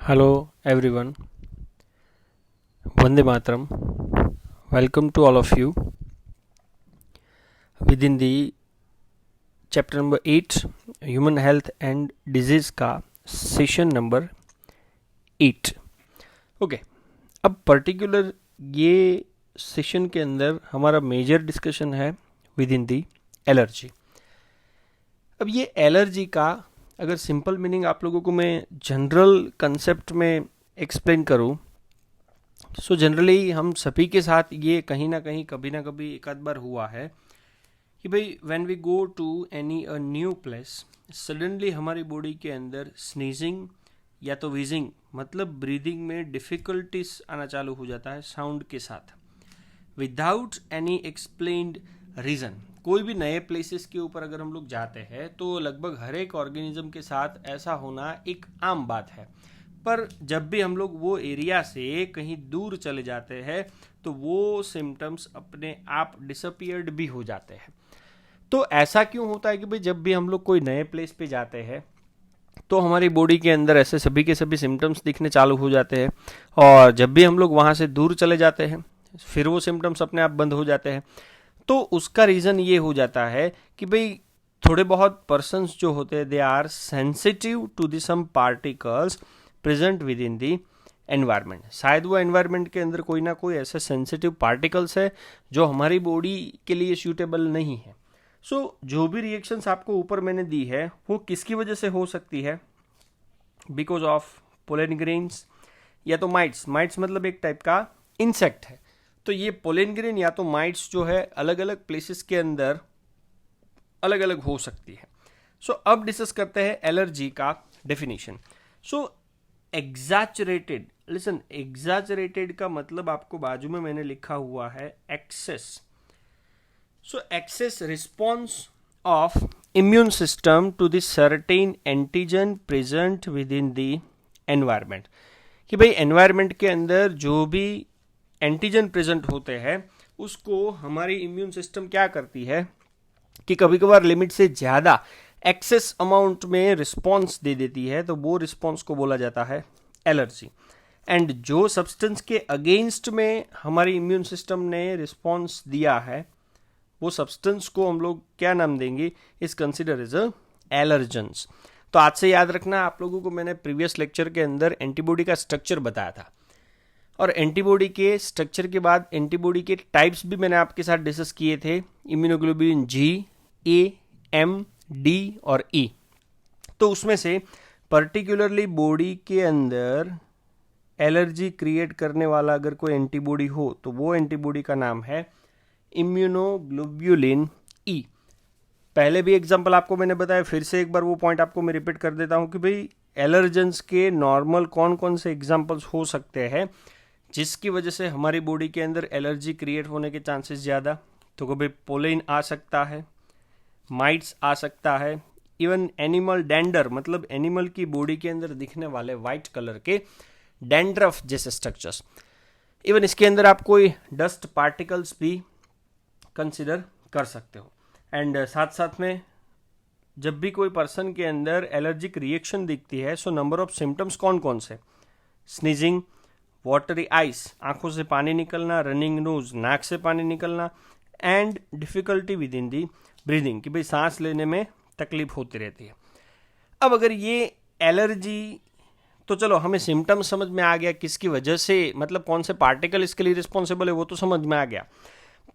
Hello everyone, Vande Mataram. Welcome to all of you within the chapter number 8 Human Health and Disease का session number 8. Okay, अब particular ये session के अंदर हमारा major discussion है with in the allergy. अब ये allergy का अगर सिंपल मीनिंग आप लोगों को मैं जनरल कंसेप्ट में एक्सप्लेन करूं, सो जनरली हम सभी के साथ ये कहीं ना कभी एक आध बार हुआ है कि भाई when we go to any a new place, suddenly हमारी बॉडी के अंदर स्नीजिंग या तो वीजिंग मतलब ब्रीदिंग में डिफ़िकल्टीज आना चालू हो जाता है साउंड के साथ, विदाउट एनी एक्सप्लेन्ड रीज़न. कोई भी नए प्लेसेस के ऊपर अगर हम लोग जाते हैं तो लगभग हर एक ऑर्गेनिज्म के साथ ऐसा होना एक आम बात है. पर जब भी हम लोग वो एरिया से कहीं दूर चले जाते हैं तो वो सिम्टम्स अपने आप डिसअपियर्ड भी हो जाते हैं. तो ऐसा क्यों होता है कि भाई जब भी हम लोग कोई नए प्लेस पे जाते हैं तो हमारी बॉडी के अंदर ऐसे सभी के सभी सिम्टम्स दिखने चालू हो जाते हैं, और जब भी हम लोग वहाँ से दूर चले जाते हैं फिर वो सिम्टम्स अपने आप बंद हो जाते हैं. तो उसका रीज़न ये हो जाता है कि भाई थोड़े बहुत पर्सन्स जो होते हैं they are sensitive to the some particles present within the environment. शायद वो एनवायरनमेंट के अंदर कोई ना कोई ऐसे सेंसिटिव पार्टिकल्स है जो हमारी बॉडी के लिए सूटेबल नहीं है. सो जो भी रिएक्शंस आपको ऊपर मैंने दी है वो किसकी वजह से हो सकती है? बिकॉज ऑफ पोलन ग्रेन्स या तो माइट्स. माइट्स मतलब एक टाइप का इंसेक्ट है. तो ये पोलन ग्रेन या तो माइट्स जो है अलग अलग प्लेसेस के अंदर अलग अलग हो सकती है. सो अब डिस्कस करते हैं एलर्जी का डेफिनेशन. सो एग्जैचरेटेड, लिसन, एग्जैचरेटेड का मतलब आपको बाजू में मैंने लिखा हुआ है excess. So excess response of immune system to the certain antigen present within the environment. कि भाई एनवायरमेंट के अंदर जो भी एंटीजन प्रेजेंट होते हैं उसको हमारी इम्यून सिस्टम क्या करती है कि कभी कभार लिमिट से ज़्यादा एक्सेस अमाउंट में रिस्पॉन्स दे देती है. तो वो रिस्पॉन्स को बोला जाता है एलर्जी. एंड जो सब्सटेंस के अगेंस्ट में हमारी इम्यून सिस्टम ने रिस्पॉन्स दिया है वो सब्सटेंस को हम लोग क्या नाम देंगे? Is consider as a allergens. तो आज से याद रखना, आप लोगों को मैंने प्रीवियस लेक्चर के अंदर एंटीबॉडी का स्ट्रक्चर बताया था, और एंटीबॉडी के स्ट्रक्चर के बाद एंटीबॉडी के टाइप्स भी मैंने आपके साथ डिस्कस किए थे. इम्यूनोग्लोबुलिन जी, ए, एम, डी और ई. तो उसमें से पर्टिकुलरली बॉडी के अंदर एलर्जी क्रिएट करने वाला अगर कोई एंटीबॉडी हो तो वो एंटीबॉडी का नाम है इम्यूनोग्लोबुलिन ई. पहले भी एग्जांपल आपको मैंने बताया, फिर से एक बार वो पॉइंट आपको मैं रिपीट कर देता हूं कि भाई एलर्जेंस के नॉर्मल कौन कौन से एग्जांपल्स हो सकते हैं जिसकी वजह से हमारी बॉडी के अंदर एलर्जी क्रिएट होने के चांसेस ज़्यादा. तो कभी पोलेन आ सकता है, माइट्स आ सकता है, इवन एनिमल डेंडर मतलब एनिमल की बॉडी के अंदर दिखने वाले वाइट कलर के डैंड्रफ जैसे स्ट्रक्चर्स. इवन इसके अंदर आप कोई डस्ट पार्टिकल्स भी कंसिडर कर सकते हो. एंड साथ साथ में जब भी कोई पर्सन के अंदर एलर्जिक रिएक्शन दिखती है सो नंबर ऑफ सिम्टम्स कौन कौन से? स्नीजिंग, वाटरी आइज, आंखों से पानी निकलना, रनिंग नोज, नाक से पानी निकलना, and difficulty with in the breathing, कि भाई सांस लेने में तकलीफ होती रहती है. अब अगर ये एलर्जी, तो चलो हमें सिम्टम्स समझ में आ गया किसकी वजह से, मतलब कौन से पार्टिकल इसके लिए रिस्पॉन्सिबल है वो तो समझ में आ गया.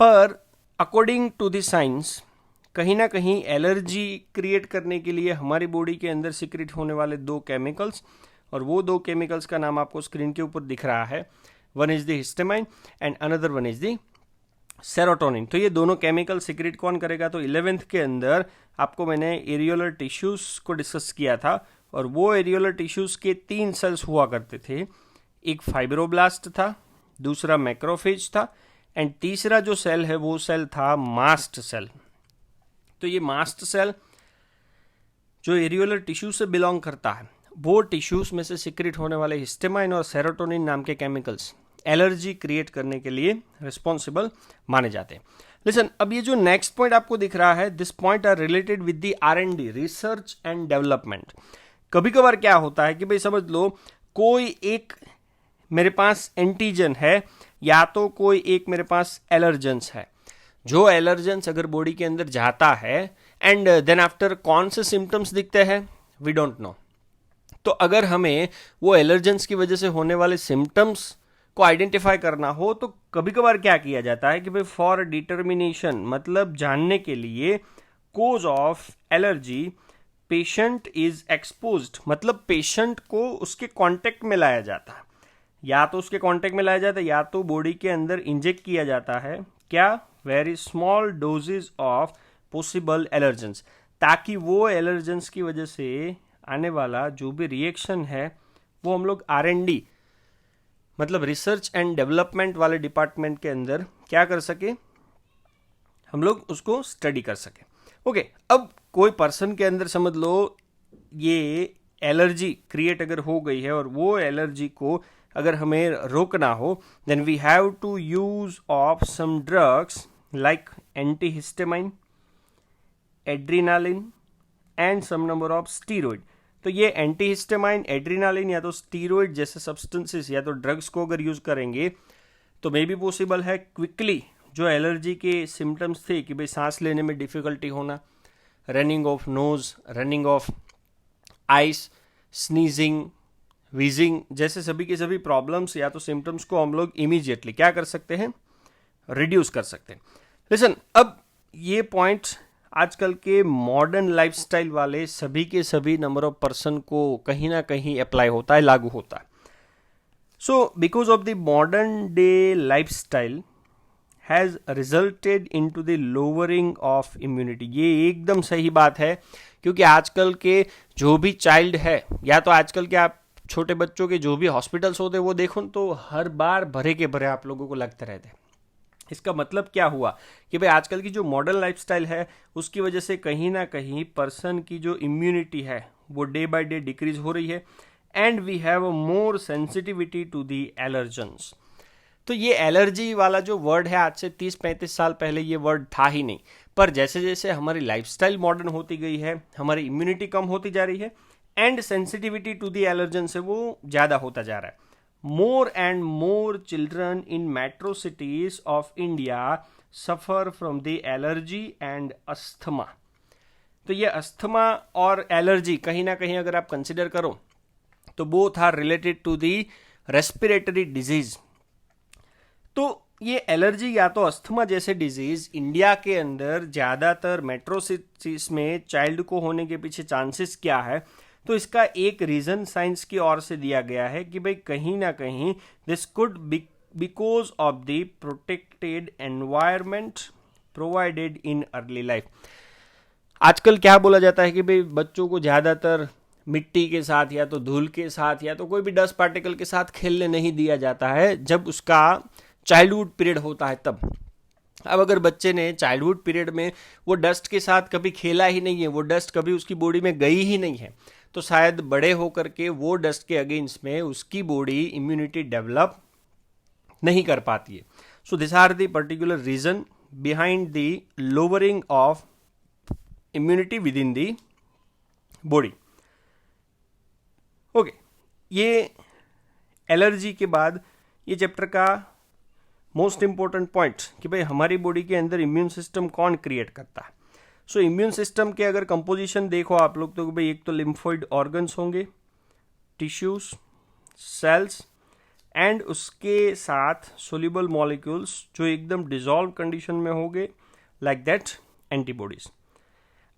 पर अकॉर्डिंग टू द साइंस कहीं ना कहीं एलर्जी क्रिएट करने के लिए हमारी बॉडी के अंदर सीक्रेट होने वाले दो केमिकल्स, और वो दो केमिकल्स का नाम आपको स्क्रीन के ऊपर दिख रहा है. One is the histamine and another one is the serotonin. तो ये दोनों केमिकल सीक्रेट कौन करेगा? तो 11th के अंदर आपको मैंने एरियोलर टिश्यूज को डिस्कस किया था, और वो एरियोलर टिश्यूज के 3 सेल्स हुआ करते थे. एक फाइब्रोब्लास्ट था, दूसरा मैक्रोफेज था, एंड तीसरा जो सेल है वो सेल था मास्ट सेल. तो ये मास्ट सेल जो एरियोलर टिश्यू से बिलोंग करता है वो टिश्यूज में से सीक्रेट होने वाले हिस्टामाइन और सेरोटोनिन नाम के केमिकल्स एलर्जी क्रिएट करने के लिए रिस्पॉन्सिबल माने जाते हैं. लिसन, अब ये जो नेक्स्ट पॉइंट आपको दिख रहा है, this point are related with the R&D, research and development. कभी कभार क्या होता है कि भाई समझ लो कोई एक मेरे पास एंटीजन है या तो कोई एक मेरे पास एलर्जेंस है। जो एलर्जेंस अगर बॉडी के अंदर जाता है एंड देन आफ्टर कौन से सिम्टम्स दिखते हैं, वी डोंट नो। तो अगर हमें वो एलर्जेंस की वजह से होने वाले सिम्टम्स को आइडेंटिफाई करना हो तो कभी कभार क्या किया जाता है कि भाई फॉर डिटर्मिनेशन, मतलब जानने के लिए cause of allergy patient is exposed, मतलब पेशेंट को उसके कांटेक्ट में लाया जाता है, या तो उसके कांटेक्ट में लाया जाता है या तो बॉडी के अंदर इंजेक्ट किया जाता है क्या, very small doses of possible allergens, ताकि वो एलर्जेंस की वजह से आने वाला जो भी रिएक्शन है वो हम लोग R&D मतलब रिसर्च एंड डेवलपमेंट वाले डिपार्टमेंट के अंदर क्या कर सके, हम लोग उसको स्टडी कर सके। ओके, अब कोई पर्सन के अंदर समझ लो ये एलर्जी क्रिएट अगर हो गई है और वो एलर्जी को अगर हमें रोकना हो, then we have to use of some drugs like antihistamine, adrenaline and some number of steroid. तो ये एंटीहिस्टामाइन, एड्रेनालिन या तो स्टीरॉइड जैसे सब्सटेंसेस या तो ड्रग्स को अगर यूज करेंगे तो मे बी पॉसिबल है क्विकली जो एलर्जी के सिम्टम्स थे कि भाई सांस लेने में डिफिकल्टी होना, running of nose, running of ice, sneezing, wheezing जैसे सभी के सभी प्रॉब्लम्स या तो सिम्टम्स को हम लोग इमीडिएटली क्या कर सकते हैं, रिड्यूस कर सकते हैं। लिसन, अब ये पॉइंट आजकल के मॉडर्न लाइफस्टाइल वाले सभी के सभी नंबर ऑफ पर्सन को कहीं ना कहीं अप्लाई होता है, लागू होता है। So because of the modern day lifestyle has resulted into the lowering of immunity. ये एकदम सही बात है, क्योंकि आजकल के जो भी चाइल्ड है या तो आजकल के आप छोटे बच्चों के जो भी हॉस्पिटल्स होते हैं वो देखो तो हर बार भरे के भरे आप लोगों को लगते रहते हैं। इसका मतलब क्या हुआ कि भाई आजकल की जो मॉडर्न लाइफस्टाइल है उसकी वजह से कहीं ना कहीं पर्सन की जो इम्यूनिटी है वो डे बाय डे डिक्रीज हो रही है and we have more sensitivity to the allergens. तो ये एलर्जी वाला जो वर्ड है आज से 30-35 साल पहले ये वर्ड था ही नहीं, पर जैसे जैसे हमारी लाइफस्टाइल मॉडर्न होती गई है, हमारी इम्यूनिटी कम होती जा रही है and sensitivity to the allergen से वो ज़्यादा होता जा रहा है। More and more children in metro cities of India suffer from the allergy and asthma. तो ये अस्थमा और एलर्जी कहीं ना कहीं अगर आप कंसिडर करो तो both are related to the respiratory disease. तो ये एलर्जी या तो अस्थमा जैसे डिजीज इंडिया के अंदर ज़्यादातर मेट्रो सिटीज में चाइल्ड को होने के पीछे चांसेस क्या है, तो इसका एक रीज़न साइंस की ओर से दिया गया है कि भाई कहीं ना कहीं this could because of the protected environment provided in early life. आजकल क्या बोला जाता है कि भाई बच्चों को ज़्यादातर मिट्टी के साथ या तो धूल के साथ या तो कोई भी डस्ट पार्टिकल के साथ खेलने नहीं दिया जाता है जब उसका चाइल्डहुड पीरियड होता है तब। अब अगर बच्चे ने चाइल्डहुड पीरियड में वो डस्ट के साथ कभी खेला ही नहीं है, वो डस्ट कभी उसकी बॉडी में गई ही नहीं है, तो शायद बड़े होकर के वो डस्ट के अगेंस्ट में उसकी बॉडी इम्यूनिटी डेवलप नहीं कर पाती है। So this are the particular reason behind the lowering of immunity within the body. Okay, ये एलर्जी के बाद ये चैप्टर का मोस्ट इंपॉर्टेंट पॉइंट कि भाई हमारी बॉडी के अंदर इम्यून सिस्टम कौन क्रिएट करता है। सो इम्यून सिस्टम के अगर कंपोजिशन देखो आप लोग तो भाई एक तो लिम्फोइड ऑर्गन्स होंगे, टिश्यूज, सेल्स एंड उसके साथ सोल्यूबल मॉलिक्यूल्स जो एकदम डिजॉल्व कंडीशन में होंगे, लाइक दैट एंटीबॉडीज।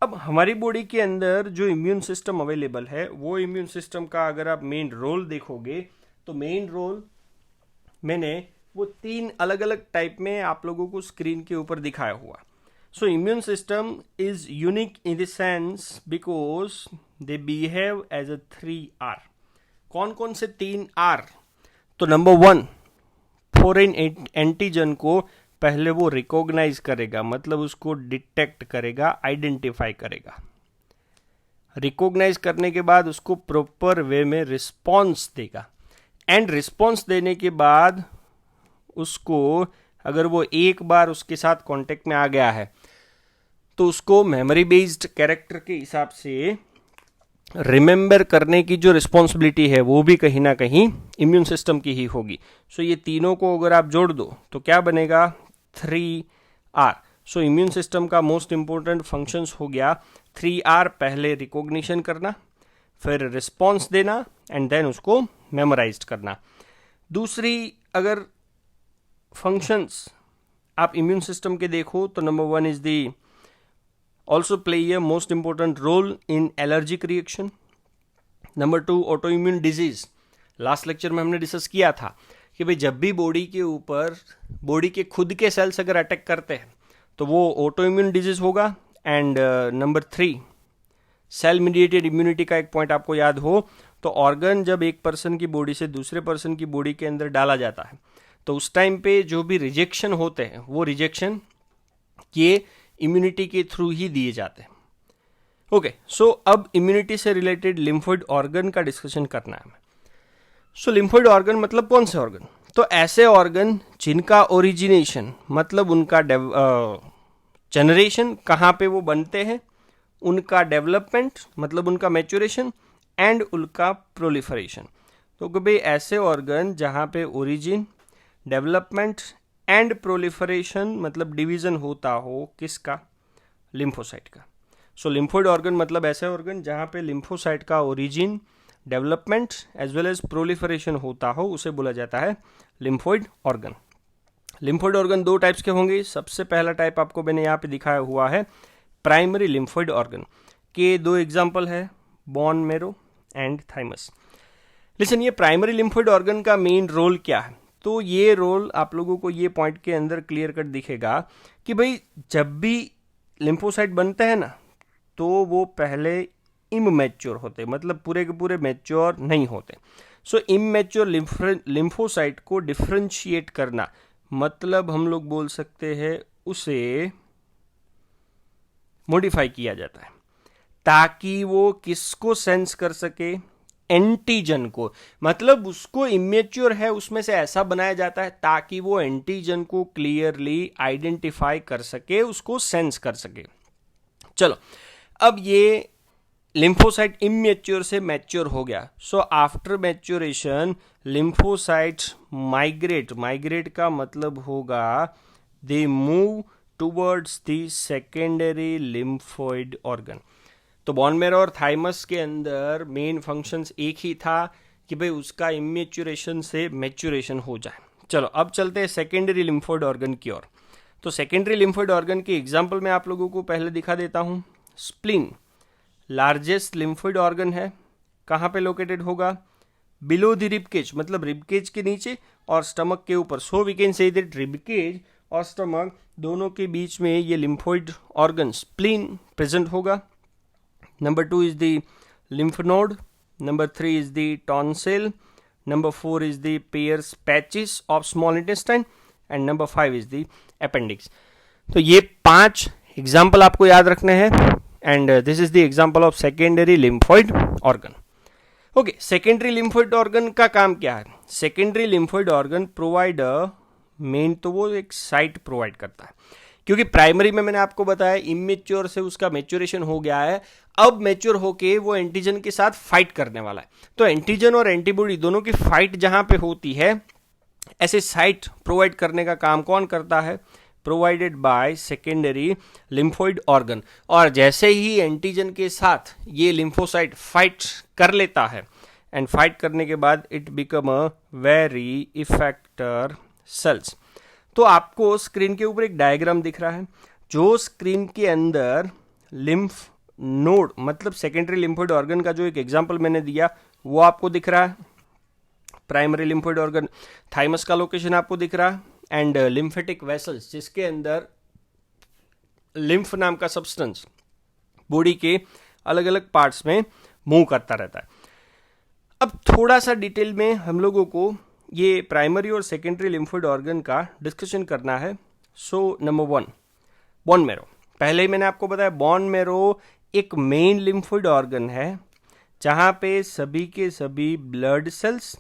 अब हमारी बॉडी के अंदर जो इम्यून सिस्टम अवेलेबल है वो इम्यून सिस्टम का अगर आप मेन रोल देखोगे तो मेन रोल मैंने वो 3 अलग अलग टाइप में आप लोगों को स्क्रीन के ऊपर दिखाया हुआ। So immune system is unique in the sense because they behave as a 3R। कौन कौन से 3R? तो नंबर 1, फॉरेन एंटीजन को पहले वो रिकॉग्नाइज करेगा, मतलब उसको डिटेक्ट करेगा, आइडेंटिफाई करेगा। रिकॉग्नाइज करने के बाद उसको प्रॉपर वे में रिस्पॉन्स देगा एंड रिस्पॉन्स देने के बाद उसको अगर वो एक बार उसके साथ कांटेक्ट में आ गया है तो उसको मेमोरी बेस्ड कैरेक्टर के हिसाब से रिमेंबर करने की जो रिस्पॉन्सिबिलिटी है वो भी कहीं ना कहीं इम्यून सिस्टम की ही होगी। सो ये तीनों को अगर आप जोड़ दो तो क्या बनेगा, 3R। सो इम्यून सिस्टम का मोस्ट इंपॉर्टेंट फंक्शंस हो गया 3R। पहले रिकॉग्निशन करना, फिर रिस्पॉन्स देना एंड देन उसको मेमोराइज करना। दूसरी अगर फंक्शंस आप इम्यून सिस्टम के देखो तो number 1 is the also play a most important role in allergic reaction. Number 2 autoimmune disease। Last lecture में हमने डिस्कस किया था कि भाई जब भी बॉडी के ऊपर बॉडी के खुद के सेल्स अगर अटैक करते हैं तो वो ऑटोइम्यून डिजीज होगा। And number 3 cell mediated immunity का एक पॉइंट आपको याद हो तो ऑर्गन जब एक पर्सन की बॉडी से दूसरे पर्सन की बॉडी के अंदर डाला जाता है तो उस टाइम पे जो भी रिजेक्शन होते हैं वो रिजेक्शन ये इम्यूनिटी के थ्रू ही दिए जाते हैं। ओके, सो अब इम्यूनिटी से रिलेटेड लिम्फोइड ऑर्गन का डिस्कशन करना है। सो लिम्फोइड ऑर्गन मतलब कौन से ऑर्गन, तो ऐसे ऑर्गन जिनका ओरिजिनेशन मतलब उनका जनरेशन कहाँ पे वो बनते हैं, उनका डेवलपमेंट मतलब उनका मैच्योरेशन एंड उनका प्रोलिफरेशन। तो भाई ऐसे ऑर्गन जहाँ पे ओरिजिन, डेवलपमेंट एंड प्रोलिफरेशन मतलब डिवीजन होता हो किसका, लिम्फोसाइट का। सो लिम्फोइड ऑर्गन मतलब ऐसे ऑर्गन जहाँ पे लिम्फोसाइट का origin, development as well as proliferation होता हो उसे बोला जाता है लिम्फोइड ऑर्गन। लिम्फोइड ऑर्गन दो टाइप्स के होंगे। सबसे पहला टाइप आपको मैंने यहाँ पे दिखाया हुआ है प्राइमरी लिम्फोइड ऑर्गन के दो एग्जाम्पल है, bone marrow and thymus. Listen, ये प्राइमरी लिम्फोइड ऑर्गन का मेन रोल क्या है, तो ये रोल आप लोगों को ये पॉइंट के अंदर क्लियर कट दिखेगा कि भाई जब भी लिम्फोसाइट बनते हैं ना तो वो पहले इमैच्योर होते, मतलब पूरे के पूरे मैच्योर नहीं होते। सो इमैच्योर लिम्फोसाइट को डिफ्रेंशिएट करना मतलब हम लोग बोल सकते हैं उसे मॉडिफाई किया जाता है ताकि वो किसको सेंस कर सके, एंटीजन को, मतलब उसको इमेच्योर है उसमें से ऐसा बनाया जाता है ताकि वो एंटीजन को क्लियरली आइडेंटिफाई कर सके, उसको सेंस कर सके। चलो, अब ये लिम्फोसाइट इमेच्योर से मैच्योर हो गया। So after maturation lymphocyte migrate का मतलब होगा they move towards the secondary lymphoid organ. तो बोन मैरो और थाइमस के अंदर मेन फंक्शंस एक ही था कि भाई उसका इमेच्योरेशन से मैच्योरेशन हो जाए। चलो अब चलते हैं सेकेंडरी लिम्फोइड ऑर्गन की ओर। तो सेकेंडरी लिम्फोइड ऑर्गन की एग्जांपल मैं आप लोगों को पहले दिखा देता हूँ। स्प्लीन लार्जेस्ट लिम्फोइड ऑर्गन है, कहाँ पे लोकेटेड होगा, बिलो द रिबकेज मतलब रिबकेज के नीचे और स्टमक के ऊपर। So we can say that ribcage और स्टमक दोनों के बीच में ये लिम्फोइड ऑर्गन स्प्लीन प्रेजेंट होगा। Number 2 is the lymph node. Number 3 is the tonsil. Number 4 is the Peyer's patches of small intestine. And number 5 is the appendix. तो ये 5 example आपको याद रखने हैं and this is the example of secondary lymphoid organ. Okay, secondary lymphoid organ का काम क्या है? Secondary lymphoid organ provide main तो वो एक साइट प्रोवाइड करता है, क्योंकि प्राइमरी में मैंने आपको बताया इमेच्योर से उसका मैच्योरेशन हो गया है, अब मैच्योर होके वो एंटीजन के साथ फाइट करने वाला है। तो एंटीजन और एंटीबॉडी दोनों की फाइट जहां पे होती है, ऐसे साइट प्रोवाइड करने का काम कौन करता है? Provided by secondary lymphoid organ. और जैसे ही एंटीजन के साथ ये लिम्फोसाइट फाइट कर लेता है एंड फाइट करने के बाद it become a very effector cells. तो आपको स्क्रीन के ऊपर एक डायग्राम दिख रहा है, जो स्क्रीन के अंदर लिम्फ नोड मतलब सेकेंडरी लिम्फोइड ऑर्गन का जो एक एग्जांपल मैंने दिया वो आपको दिख रहा है। प्राइमरी लिम्फोइड ऑर्गन थाइमस का लोकेशन आपको दिख रहा है एंड लिम्फेटिक वेसल्स जिसके अंदर लिम्फ नाम का सब्सटेंस बॉडी के अलग अलग पार्ट्स में मूव करता रहता है। अब थोड़ा सा डिटेल में हम लोगों को ये प्राइमरी और सेकेंडरी लिम्फोइड ऑर्गन का डिस्कशन करना है। So number 1 bone marrow. पहले ही मैंने आपको बताया बोन मैरो एक मेन लिम्फोइड ऑर्गन है जहाँ पे सभी के सभी ब्लड सेल्स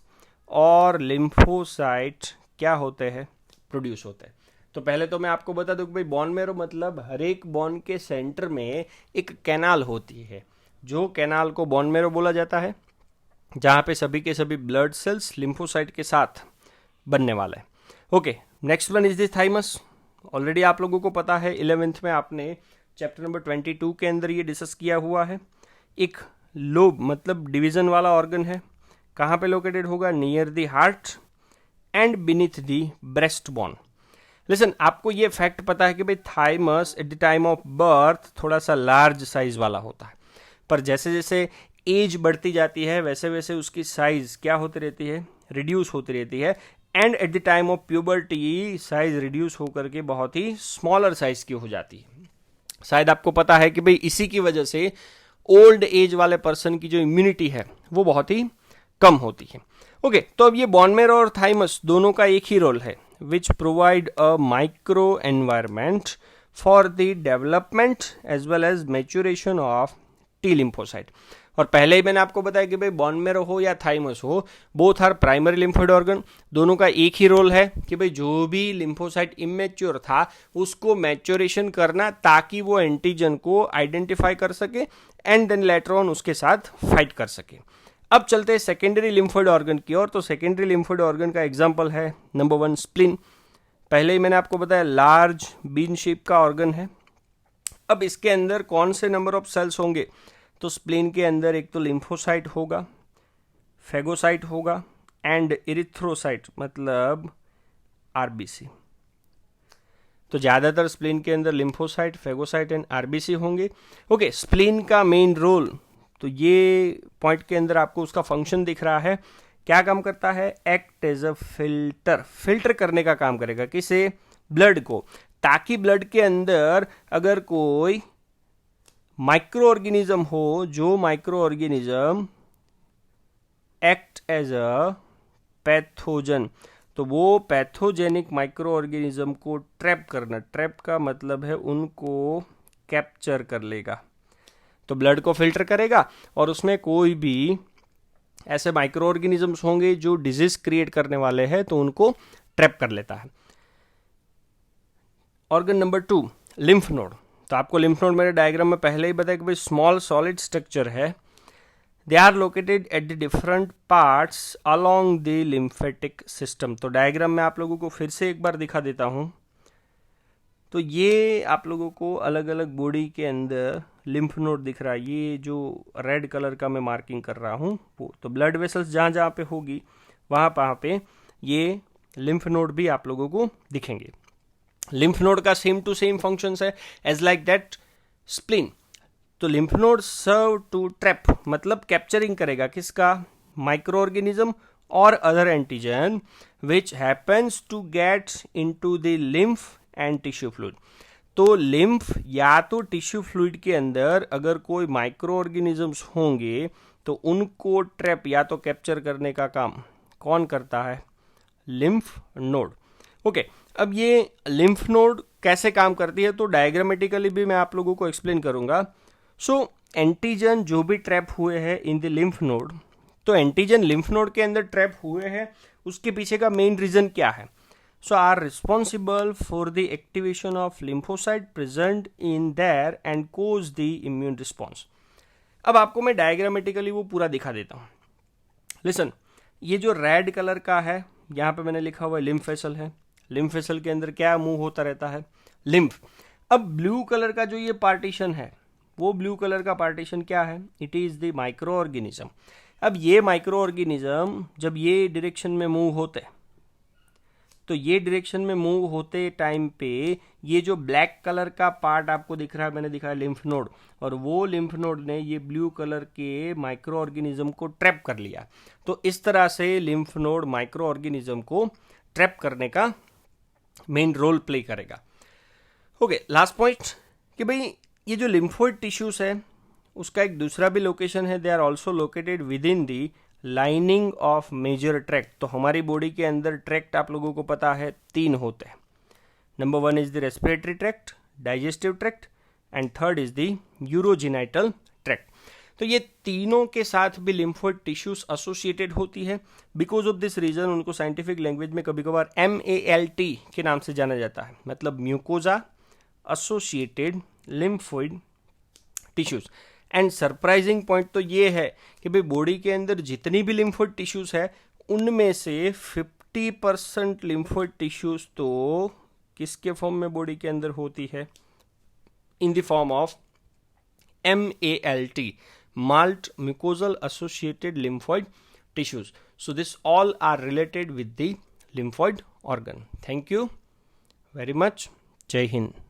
और लिम्फोसाइट क्या होते हैं? प्रोड्यूस होते हैं। तो पहले तो मैं आपको बता दूं कि भाई बोन मैरो मतलब हर एक बोन के सेंटर में एक कैनाल होती है, जो कैनाल को बोन मैरो बोला जाता है, जहाँ पे सभी के सभी ब्लड सेल्स लिम्फोसाइट के साथ बनने वाला है। Okay, next one is the thymus. Already आप लोगों को पता है, 11th में आपने चैप्टर नंबर 22 के अंदर ये डिस्कस किया हुआ है। एक लोब मतलब डिवीजन वाला ऑर्गन है। कहाँ पे लोकेटेड होगा? Near the heart and beneath the breast bone. Listen, आपको ये फैक्ट पता है कि भाई thymus at the time of birth थोड़ा सा लार्ज साइज वाला होता है, पर जैसे जैसे एज बढ़ती जाती है वैसे वैसे उसकी साइज क्या होती रहती है? रिड्यूस होती रहती है। And at the time of puberty size reduce होकर के बहुत ही स्मॉलर साइज की हो जाती है। शायद आपको पता है कि भाई इसी की वजह से ओल्ड एज वाले पर्सन की जो इम्यूनिटी है वो बहुत ही कम होती है। ओके, तो अब ये बोन मैरो और थाइमस दोनों का एक ही रोल है, which provide a micro environment for the development as well as maturation of T lymphocyte. और पहले ही मैंने आपको बताया कि भाई बोन मैरो हो या थाइमस हो, both are primary lymphoid organ. दोनों का एक ही रोल है कि भाई जो भी लिम्फोसाइट इमेच्योर था उसको मैच्योरेशन करना, ताकि वो एंटीजन को आइडेंटिफाई कर सके एंड देन लेटर ऑन उसके साथ फाइट कर सके। अब चलते हैं सेकेंडरी लिम्फोइड ऑर्गन की ओर। तो सेकेंडरी लिम्फोइड ऑर्गन का एग्जाम्पल है नंबर 1 स्प्लीन। पहले ही मैंने आपको बताया लार्ज बीन शेप का ऑर्गन है। अब इसके अंदर कौन से नंबर ऑफ सेल्स होंगे? तो स्प्लीन के अंदर एक तो लिम्फोसाइट होगा, फेगोसाइट होगा एंड इरिथ्रोसाइट मतलब आरबीसी। तो ज्यादातर स्प्लीन के अंदर लिम्फोसाइट, फेगोसाइट एंड आरबीसी होंगे। ओके, स्प्लीन का मेन रोल, तो ये पॉइंट के अंदर आपको उसका फंक्शन दिख रहा है। क्या काम करता है? Act as a filter, filter करने का काम करेगा। किसे? ब्लड को, ताकि ब्लड के अंदर अगर कोई माइक्रो ऑर्गेनिज्म हो, जो micro organism act as a pathogen, तो वो पैथोजेनिक माइक्रो ऑर्गेनिज्म को ट्रैप करना, ट्रैप का मतलब है उनको कैप्चर कर लेगा। तो ब्लड को फिल्टर करेगा और उसमें कोई भी ऐसे माइक्रो ऑर्गेनिजम्स होंगे जो डिजीज क्रिएट करने वाले हैं तो उनको ट्रैप कर लेता है। Organ number 2 lymph node. तो आपको लिम्फ नोड मेरे डायग्राम में पहले ही बताया कि भाई स्मॉल सॉलिड स्ट्रक्चर है। They are located at the different parts along the lymphatic system. तो डायग्राम में आप लोगों को फिर से एक बार दिखा देता हूं। तो ये आप लोगों को अलग अलग बॉडी के अंदर लिम्फ नोड दिख रहा है। ये जो रेड कलर का मैं मार्किंग कर रहा हूँ वो, तो ब्लड वेसल्स जहाँ जहाँ पे होगी वहाँ पे ये लिम्फ नोड भी आप लोगों को दिखेंगे। लिम्फ नोड का सेम टू सेम फंक्शंस है एज लाइक दैट स्प्लीन। तो lymph node serve to trap मतलब कैप्चरिंग करेगा किसका? माइक्रो ऑर्गेनिज्म और other antigen which happens to get into the lymph and tissue fluid. तो लिम्फ या तो टिश्यू फ्लूइड के अंदर अगर कोई माइक्रो ऑर्गेनिजम्स होंगे तो उनको ट्रैप या तो कैप्चर करने का काम कौन करता है? Lymph node. ओके, अब ये लिम्फ नोड कैसे काम करती है तो डायग्रामेटिकली भी मैं आप लोगों को एक्सप्लेन करूंगा। सो एंटीजन जो भी ट्रैप हुए हैं इन द लिम्फ नोड, तो एंटीजन लिम्फ नोड के अंदर ट्रैप हुए हैं, उसके पीछे का मेन रीजन क्या है? So are responsible for the activation of lymphocyte present in there and cause the immune response. अब आपको मैं डायग्रामेटिकली वो पूरा दिखा देता हूँ। लिसन, ये जो रेड कलर का है यहाँ पे मैंने लिखा हुआ है लिम्फ वेसल है। लिम्फ वेसल के अंदर क्या मूव होता रहता है? लिम्फ। अब ब्लू कलर का जो ये पार्टीशन है, वो ब्लू कलर का पार्टीशन क्या है? It is the micro organism. अब ये माइक्रो ऑर्गेनिज्म जब ये डायरेक्शन में मूव होते, तो ये डायरेक्शन में मूव होते टाइम पे ये जो ब्लैक कलर का पार्ट आपको दिख रहा है, मैंने दिखाया लिम्फ नोड, और वो लिम्फ नोड ने ये ब्लू कलर के माइक्रो ऑर्गेनिज्म को ट्रैप कर लिया। तो इस तरह से लिम्फ नोड माइक्रो ऑर्गेनिज्म को ट्रैप करने का मेन रोल प्ले करेगा। ओके, लास्ट पॉइंट कि भाई ये जो लिम्फोइड टिश्यूज है उसका एक दूसरा भी लोकेशन है। They are also located within the lining of major tract. तो हमारी बॉडी के अंदर ट्रैक्ट आप लोगों को पता है 3 होते हैं। Number 1 is the respiratory tract, digestive tract and third is the urogenital tract. तो ये तीनों के साथ भी लिम्फोइड टिश्यूज एसोसिएटेड होती है। बिकॉज ऑफ दिस रीजन उनको साइंटिफिक लैंग्वेज में कभी कभार MALT के नाम से जाना जाता है, मतलब mucosa associated lymphoid tissues. And surprising point तो ये है कि भाई बॉडी के अंदर जितनी भी लिम्फोइड टिश्यूज है उनमें से 50% लिम्फोइड टिश्यूज तो किसके फॉर्म में बॉडी के अंदर होती है, in the form of MALT, malt mucosal associated lymphoid tissues. So this all are related with the lymphoid organ. Thank you very much. Jai Hind.